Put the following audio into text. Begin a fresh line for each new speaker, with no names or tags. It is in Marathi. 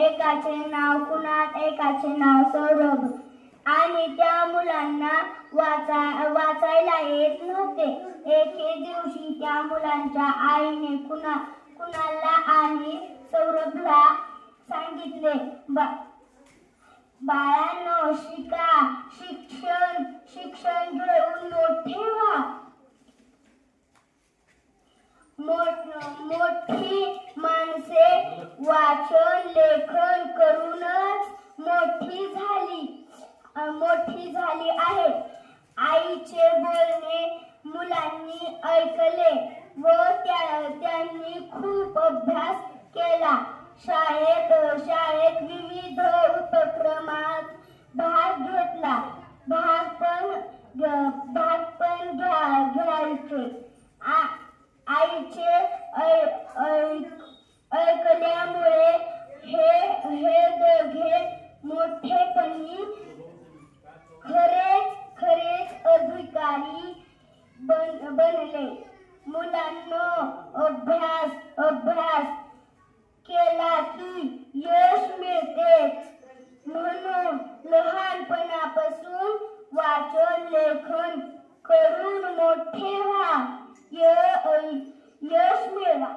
एकाचे नाव कुणाल, एकाचे नाव सौरभ आणि त्या मुलांना वाचायला येत नव्हते. एके दिवशी त्या मुलांच्या आईने कुणालला आणि सौरभला सांगितले, बाळांनो, शिक्षण घेऊन मोठे व्हा. मोठी माणसे वाचन लेखन करूनच मोठी झाली आहेत. आईचे बोलणे मुलांनी ऐकले व त्यांनी खूप अभ्यास केला. शाळेत विविध उपक्रमात भाग घेतला. भाग पण घ्यायचे. आईचे ऐकल्यामुळे हे दोघे मोठेपणी खरेच अधिकारी बनले. मुलांनो, अभ्यास केला की यश मिळतेच, म्हणून लहानपणापासून वाचन लेखन करून मोठे व्हा, यश मिळवा.